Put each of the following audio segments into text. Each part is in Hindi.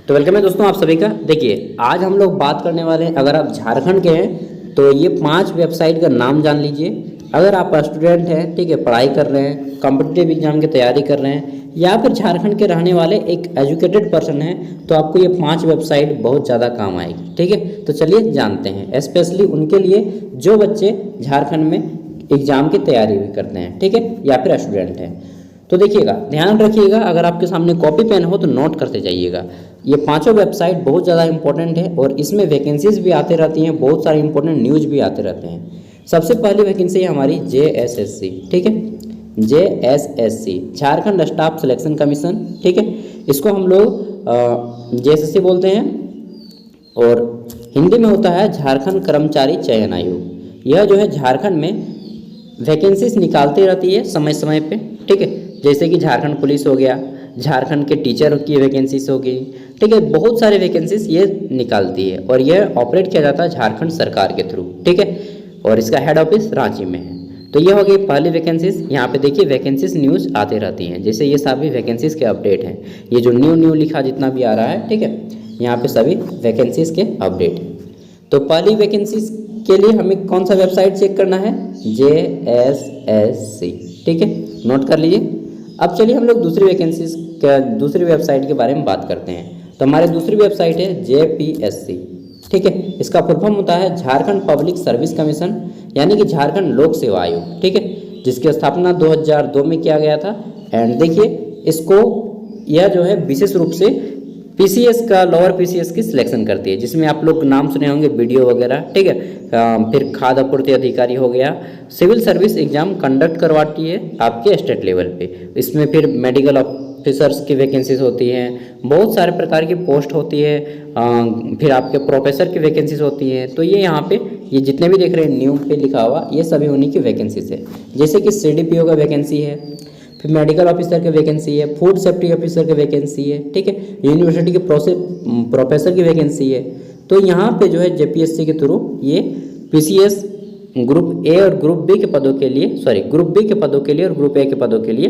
तो वेलकम है दोस्तों आप सभी का। देखिए आज हम लोग बात करने वाले हैं, अगर आप झारखंड के हैं तो ये 5 वेबसाइट का नाम जान लीजिए। अगर आप स्टूडेंट हैं, ठीक है, पढ़ाई कर रहे हैं, कॉम्पिटिटिव एग्जाम की तैयारी कर रहे हैं, या फिर झारखंड के रहने वाले एक एजुकेटेड पर्सन हैं, तो आपको ये 5 वेबसाइट बहुत ज़्यादा काम आएगी। ठीक है, तो चलिए जानते हैं, स्पेशली उनके लिए जो बच्चे झारखंड में एग्जाम की तैयारी भी करते हैं, ठीक है, या फिर स्टूडेंट हैं। तो देखिएगा, ध्यान रखिएगा, अगर आपके सामने कॉपी पेन हो तो नोट करते जाइएगा। ये पांचों वेबसाइट बहुत ज़्यादा इंपॉर्टेंट है और इसमें वैकेंसीज भी आते रहती हैं, बहुत सारे इंपॉर्टेंट न्यूज भी आते रहते हैं। सबसे पहली वैकेंसी है हमारी JSSC, ठीक है, JSSC Jharkhand staff selection commission, ठीक है, इसको हम लोग JSSC बोलते हैं और हिंदी में होता है झारखंड कर्मचारी चयन आयोग। यह जो है झारखंड में वैकेंसीज निकालती रहती है समय समय पे, ठीक है, जैसे कि झारखंड पुलिस हो गया, झारखंड के टीचर की वैकेंसीज होगी, ठीक है, बहुत सारे वैकेंसीज ये निकालती है और यह ऑपरेट किया जाता है झारखंड सरकार के थ्रू, ठीक है, और इसका हेड ऑफिस रांची में है। तो ये हो गई पहली वैकेंसीज। यहाँ पे देखिए वैकेंसीज न्यूज़ आती रहती हैं, जैसे ये सभी वैकेंसीज के अपडेट हैं, ये जो न्यू लिखा जितना भी आ रहा है, ठीक है, यहाँ पे सभी वैकेंसीज के अपडेट हैं। तो पहली वैकेंसीज के लिए हमें कौन सा वेबसाइट चेक करना है? JSSC, ठीक है, नोट कर लीजिए। अब चलिए हम लोग दूसरी वैकेंसीज दूसरी वेबसाइट के बारे में बात करते हैं। तो हमारी दूसरी वेबसाइट है JPSC, ठीक है, इसका फुल फॉर्म होता है झारखंड पब्लिक सर्विस कमीशन, यानी कि झारखंड लोक सेवा आयोग, ठीक है, जिसकी स्थापना 2002 में किया गया था। एंड देखिए इसको, यह जो है विशेष रूप से PCS का, लोअर PCS की सिलेक्शन करती है, जिसमें आप लोग नाम सुने होंगे BDO वगैरह, ठीक है, फिर खाद्य आपूर्ति अधिकारी हो गया, सिविल सर्विस एग्जाम कंडक्ट करवाती है आपके स्टेट लेवल पे। इसमें फिर मेडिकल ऑफिसर्स की वैकेंसीज होती हैं, बहुत सारे प्रकार की पोस्ट होती है, फिर आपके प्रोफेसर की वैकेंसीज होती हैं। तो ये यहाँ पे ये जितने भी देख रहे हैं न्यू पे लिखा हुआ, ये सभी उन्हीं की वैकेंसीज है। जैसे कि CDPO का वैकेंसी है, फिर मेडिकल ऑफिसर की वैकेंसी है, फूड सेफ्टी ऑफिसर की वैकेंसी है, ठीक है, यूनिवर्सिटी के प्रोफेसर की वैकेंसी है। तो यहाँ पे जो है JPSC के थ्रू ये PCS ग्रुप A और ग्रुप B के पदों के लिए, ग्रुप B के पदों के लिए और ग्रुप A के पदों के लिए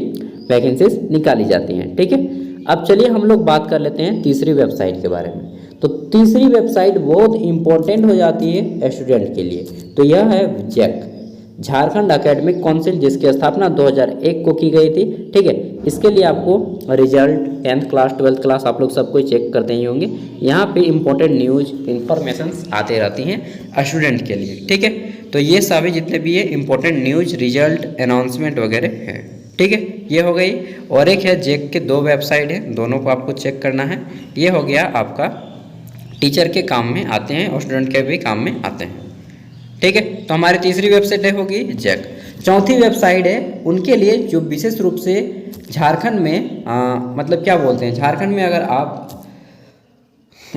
वैकेंसीज निकाली जाती हैं, ठीक है। अब चलिए हम लोग बात कर लेते हैं तीसरी वेबसाइट के बारे में। तो तीसरी वेबसाइट बहुत इंपॉर्टेंट हो जाती है स्टूडेंट के लिए, तो यह है JAC झारखंड एकेडमिक काउंसिल, जिसकी स्थापना 2001 को की गई थी, ठीक है। इसके लिए आपको result 10th class 12th class आप लोग सब कोई चेक करते ही होंगे। यहाँ पे इंपॉर्टेंट न्यूज इन्फॉर्मेशंस आते रहती हैं स्टूडेंट के लिए, ठीक है। तो ये सभी जितने भी है इंपॉर्टेंट न्यूज, रिजल्ट, अनाउंसमेंट वगैरह हैं, ठीक है, ये हो गई। और एक है JAC के 2 वेबसाइट है, दोनों को आपको चेक करना है। ये हो गया आपका टीचर के काम में आते हैं और स्टूडेंट के भी काम में आते हैं, ठीक है। तो हमारी तीसरी वेबसाइट होगी JAC। चौथी वेबसाइट है उनके लिए जो विशेष रूप से झारखंड में मतलब क्या बोलते हैं, झारखंड में अगर आप,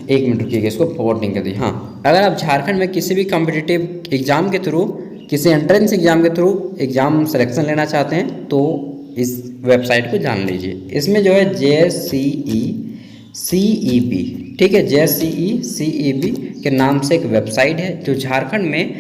एक मिनट रुकिएगा, इसको फॉरवर्डिंग कर दीजिए। हाँ, अगर आप झारखंड में किसी भी कॉम्पिटिटिव एग्जाम के थ्रू, किसी एंट्रेंस एग्जाम के थ्रू एग्जाम सिलेक्शन लेना चाहते हैं तो इस वेबसाइट को जान लीजिए। इसमें जो है JSCE CEB, ठीक है, JSCE CEB के नाम से एक वेबसाइट है जो झारखंड में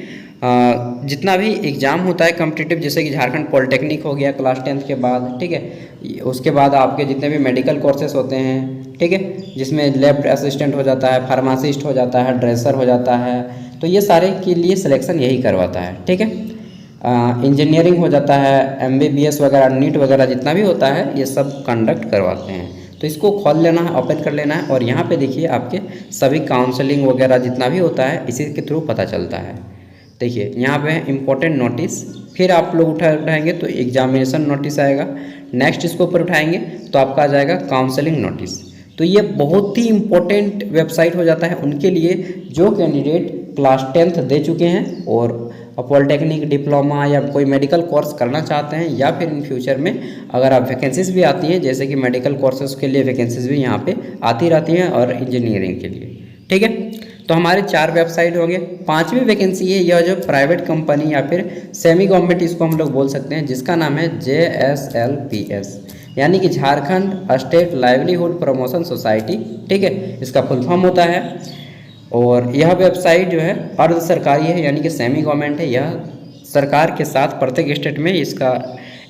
जितना भी एग्ज़ाम होता है कॉम्पिटिटिव, जैसे कि झारखंड पॉलिटेक्निक हो गया क्लास 10th के बाद, ठीक है, उसके बाद आपके जितने भी मेडिकल कोर्सेस होते हैं, ठीक है, जिसमें लैब असिस्टेंट हो जाता है, फार्मासिस्ट हो जाता है, ड्रेसर हो जाता है, तो ये सारे के लिए सिलेक्शन यही करवाता है, ठीक है। इंजीनियरिंग हो जाता है, MBBS वगैरह, नीट वगैरह जितना भी होता है ये सब कंडक्ट करवाते हैं। तो इसको खोल लेना है, ओपन कर लेना है और यहाँ पे देखिए आपके सभी काउंसलिंग वगैरह जितना भी होता है इसी के थ्रू पता चलता है। देखिए यहाँ पे इम्पोर्टेंट नोटिस, फिर आप लोग उठाएंगे तो एग्जामिनेशन नोटिस आएगा, नेक्स्ट इसको ऊपर उठाएंगे तो आपका आ जाएगा काउंसलिंग नोटिस। तो ये बहुत ही इम्पोर्टेंट वेबसाइट हो जाता है उनके लिए जो कैंडिडेट क्लास 10th दे चुके हैं और पॉलिटेक्निक, डिप्लोमा या कोई मेडिकल कोर्स करना चाहते हैं, या फिर इन फ्यूचर में अगर आप वैकेंसीज भी आती है, जैसे कि मेडिकल कोर्सेज के लिए वैकेंसीज भी यहाँ पे आती रहती हैं और इंजीनियरिंग के लिए, ठीक है। तो हमारे 4 वेबसाइट होंगे। 5वीं वैकेंसी है यह जो प्राइवेट कंपनी या फिर सेमी गवर्नमेंट इसको हम लोग बोल सकते हैं, जिसका नाम है JSLPS, यानी कि Jharkhand state livelihood promotion society, ठीक है, इसका फुल फॉर्म होता है। और यह वेबसाइट जो है अर्ध सरकारी है, यानी कि सेमी गवर्नमेंट है। यह सरकार के साथ प्रत्येक स्टेट में इसका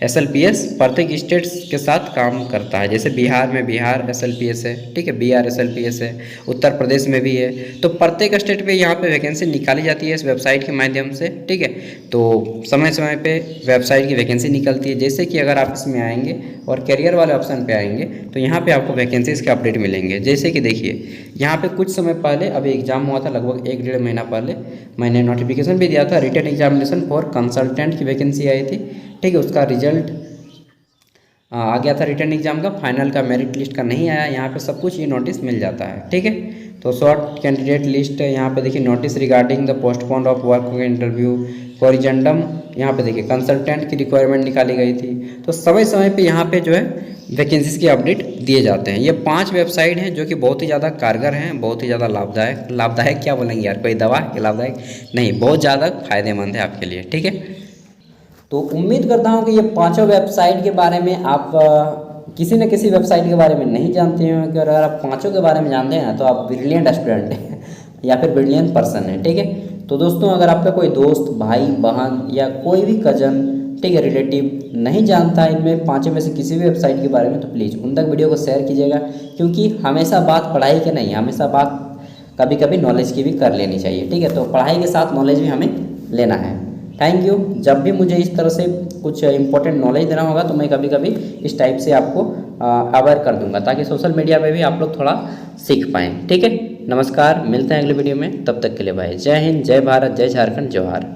SLPS प्रत्येक स्टेट्स के साथ काम करता है। जैसे बिहार में बिहार SLPS है, ठीक है, BR SLPS है, उत्तर प्रदेश में भी है। तो प्रत्येक स्टेट पे यहाँ पे वैकेंसी निकाली जाती है इस वेबसाइट के माध्यम से, ठीक है। तो समय समय पे वेबसाइट की वैकेंसी निकलती है। जैसे कि अगर आप इसमें आएंगे और करियर वाले ऑप्शन पे आएंगे तो यहाँ पे आपको वैकेंसीज़ के अपडेट मिलेंगे। जैसे कि देखिए यहाँ पे कुछ समय पहले अभी एग्ज़ाम हुआ था, लगभग 1-1.5 महीना पहले मैंने नोटिफिकेशन भी दिया था, रिटन एग्जामिनेशन फॉर कंसल्टेंट की वैकेंसी आई थी, ठीक है। उसका रिजल्ट आ गया था रिटर्न एग्जाम का, फाइनल का मेरिट लिस्ट का नहीं आया। यहाँ पे सब कुछ ये नोटिस मिल जाता है, ठीक है। तो शॉर्ट कैंडिडेट लिस्ट यहाँ पे देखिए, notice regarding the postpone of work interview corrigendum, यहाँ पे देखिए कंसल्टेंट की रिक्वायरमेंट निकाली गई थी। तो समय समय पे यहाँ पे जो है वैकेंसीज़ के अपडेट दिए जाते हैं। ये 5 वेबसाइट हैं जो कि बहुत ही ज़्यादा कारगर हैं, बहुत ही ज़्यादा लाभदायक क्या बोलेंगे यार, कोई दवा है कि लाभदायक नहीं, बहुत ज़्यादा फायदेमंद है आपके लिए, ठीक है। तो उम्मीद करता हूँ कि ये 5 वेबसाइट के बारे में आप किसी न किसी वेबसाइट के बारे में नहीं जानते हो, कि अगर आप 5 के बारे में जानते हैं तो आप ब्रिलियंट स्टूडेंट हैं या फिर ब्रिलियंट पर्सन है, ठीक है। तो दोस्तों अगर आपका कोई दोस्त, भाई, बहन या कोई भी कजन, ठीक है, रिलेटिव नहीं जानता इनमें 5 में से किसी भी वेबसाइट के बारे में, तो प्लीज़ उन तक वीडियो को शेयर कीजिएगा। क्योंकि हमेशा बात पढ़ाई की नहीं, हमेशा बात कभी कभी नॉलेज की भी कर लेनी चाहिए, ठीक है। तो पढ़ाई के साथ नॉलेज भी हमें लेना है। Thank you. जब भी मुझे इस तरह से कुछ इंपॉर्टेंट नॉलेज देना होगा तो मैं कभी कभी इस टाइप से आपको अवेयर कर दूंगा, ताकि सोशल मीडिया पे भी आप लोग थोड़ा सीख पाएँ, ठीक है। नमस्कार, मिलते हैं अगले वीडियो में, तब तक के लिए भाई जय हिंद, जय भारत, जय झारखंड, जोहार।